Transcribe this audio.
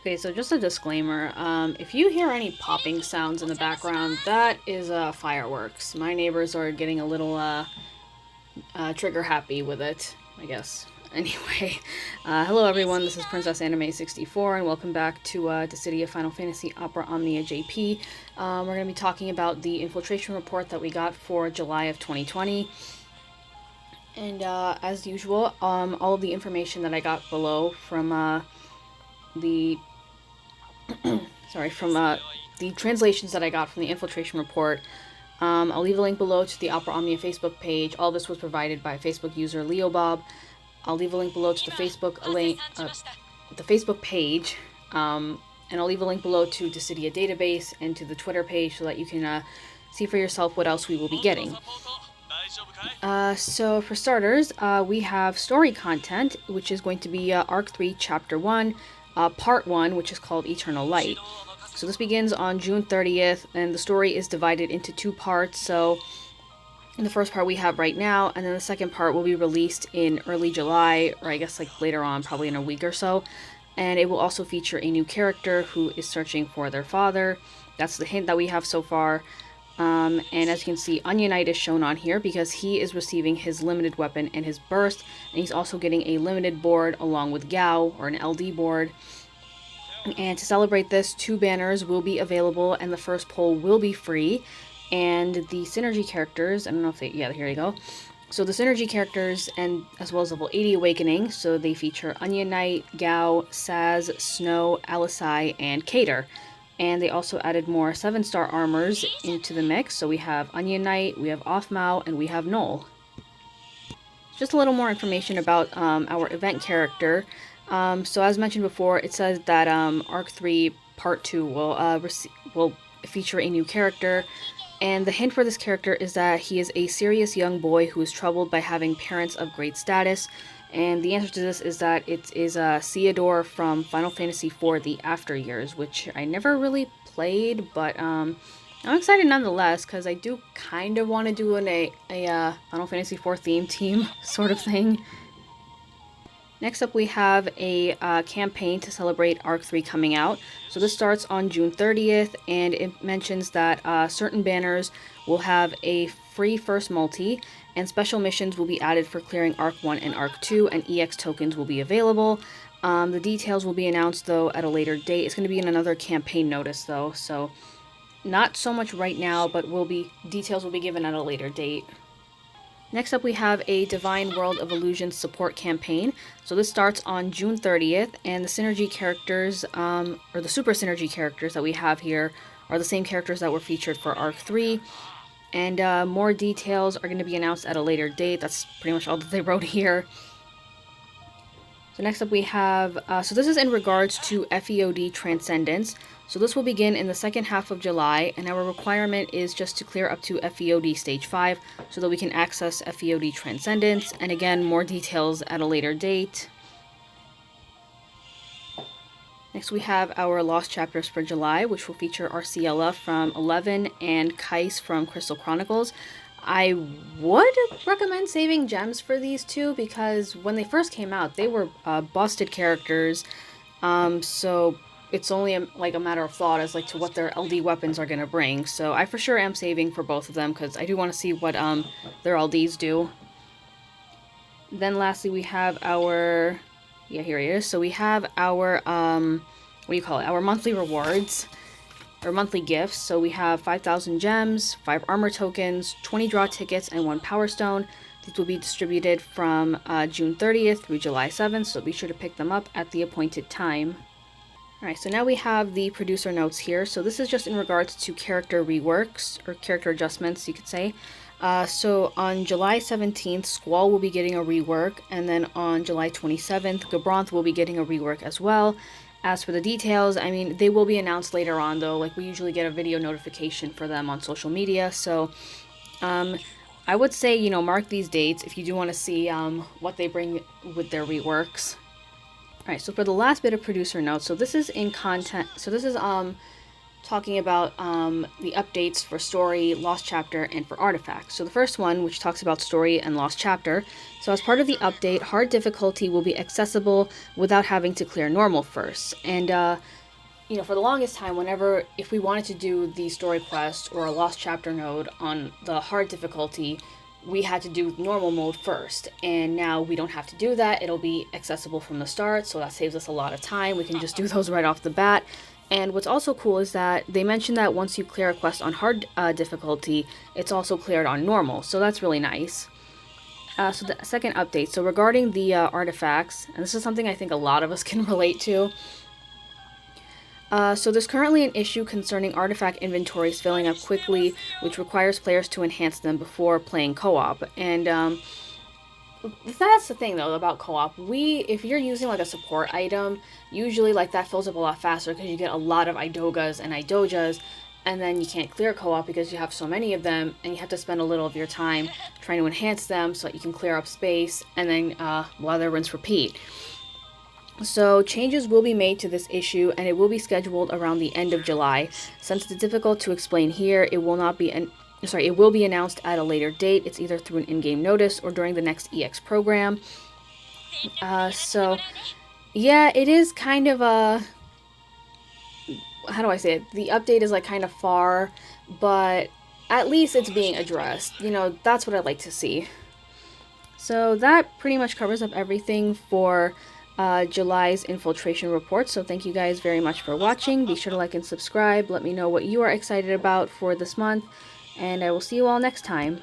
Okay, so just a disclaimer, if you hear any popping sounds in the background, that is fireworks. My neighbors are getting a little trigger happy with it, I guess. Anyway, hello everyone, this is Princess Anime 64, and welcome back to the City of Final Fantasy Opera Omnia JP. We're going to be talking about the Infiltration report that we got for July of 2020. And as usual, all of the information that I got below from the the translations that I got from the Infiltration report. I'll leave a link below to the Opera Omnia Facebook page. All this was provided by Facebook user Leobob. I'll leave a link below to the Facebook page, and I'll leave a link below to Dissidia database and to the Twitter page so that you can see for yourself what else we will be getting. So for starters, we have story content, which is going to be Arc 3, Chapter 1, Part 1, which is called Eternal Light. So this begins on June 30th, and the story is divided into two parts. So in the first part we have right now, and then the second part will be released in early July, or I guess like later on, probably in a week or so. And it will also feature a new character who is searching for their father. That's the hint that we have so far. And as you can see, Onion Knight is shown on here because he is receiving his limited weapon and his burst, and he's also getting a limited board along with Gao, or an LD board. And to celebrate this, 2 banners will be available, and the first poll will be free. And the synergy characters, I don't know if they, yeah, here you go. So the synergy characters, and as well as level 80 Awakening, so they feature Onion Knight, Gao, Saz, Snow, Alisai, and Cater. And they also added more 7-star armors into the mix, so we have Onion Knight, we have Offmao, and we have Null. Just a little more information about our event character. So as mentioned before, it says that Arc 3 Part 2 will feature a new character, and the hint for this character is that he is a serious young boy who is troubled by having parents of great status, and the answer to this is that it is Theodore from Final Fantasy IV The After Years, which I never really played, but I'm excited nonetheless, because I do kind of want to do a Final Fantasy IV theme team sort of thing. Next up we have a campaign to celebrate Arc 3 coming out. So this starts on June 30th, and it mentions that certain banners will have a free first multi, and special missions will be added for clearing Arc 1 and Arc 2, and EX tokens will be available. The details will be announced, though, at a later date. It's going to be in another campaign notice, though, so not so much right now, but details will be given at a later date. Next up we have a Divine World of Illusions support campaign. So this starts on June 30th, and the synergy characters, or the super synergy characters that we have here, are the same characters that were featured for Arc 3. And more details are going to be announced at a later date. That's pretty much all that they wrote here. So next up we have, so this is in regards to FEOD Transcendence. So this will begin in the second half of July, and our requirement is just to clear up to FEOD Stage 5 so that we can access FEOD Transcendence, and again, more details at a later date. Next we have our Lost Chapters for July, which will feature Arciella from 11 and Kais from Crystal Chronicles. I would recommend saving gems for these two, because when they first came out, they were busted characters, so it's only a matter of thought as to what their LD weapons are going to bring. So I for sure am saving for both of them, because I do want to see what their LDs do. Then lastly we have our, yeah, here it is. So we have our, our monthly rewards, or monthly gifts. So we have 5,000 gems, 5 armor tokens, 20 draw tickets, and 1 power stone. These will be distributed from June 30th through July 7th, so be sure to pick them up at the appointed time. Alright, so now we have the producer notes here. So this is just in regards to character reworks, or character adjustments, you could say. So on July 17th, Squall will be getting a rework, and then on July 27th, Gabronth will be getting a rework as well. As for the details, I mean, they will be announced later on, though. We usually get a video notification for them on social media, so I would say, mark these dates if you do want to see what they bring with their reworks. Alright, so for the last bit of producer notes, so this is in content, so this is talking about the updates for story, lost chapter, and for artifacts. So the first one, which talks about story and lost chapter. So as part of the update, hard difficulty will be accessible without having to clear normal first. And for the longest time, if we wanted to do the story quest or a lost chapter node on the hard difficulty, we had to do normal mode first. And now we don't have to do that. It'll be accessible from the start, so that saves us a lot of time. We can just do those right off the bat. And what's also cool is that they mentioned that once you clear a quest on hard difficulty, it's also cleared on normal, so that's really nice. So the second update, so regarding the artifacts, and this is something I think a lot of us can relate to. So there's currently an issue concerning artifact inventories filling up quickly, which requires players to enhance them before playing co-op. And that's the thing though about co-op. If you're using like a support item, usually like that fills up a lot faster because you get a lot of Idogas and Idojas, and then you can't clear co-op because you have so many of them, and you have to spend a little of your time trying to enhance them so that you can clear up space, and then lather, rinse, repeat. So changes will be made to this issue, and it will be scheduled around the end of July. Since it's difficult to explain here, it will be announced at a later date. It's either through an in-game notice or during the next EX program. So yeah, it is kind of how do I say it? The update is like kind of far, but at least it's being addressed. That's what I'd like to see. So that pretty much covers up everything for July's Infiltration report. So thank you guys very much for watching. Be sure to like and subscribe. Let me know what you are excited about for this month, and I will see you all next time.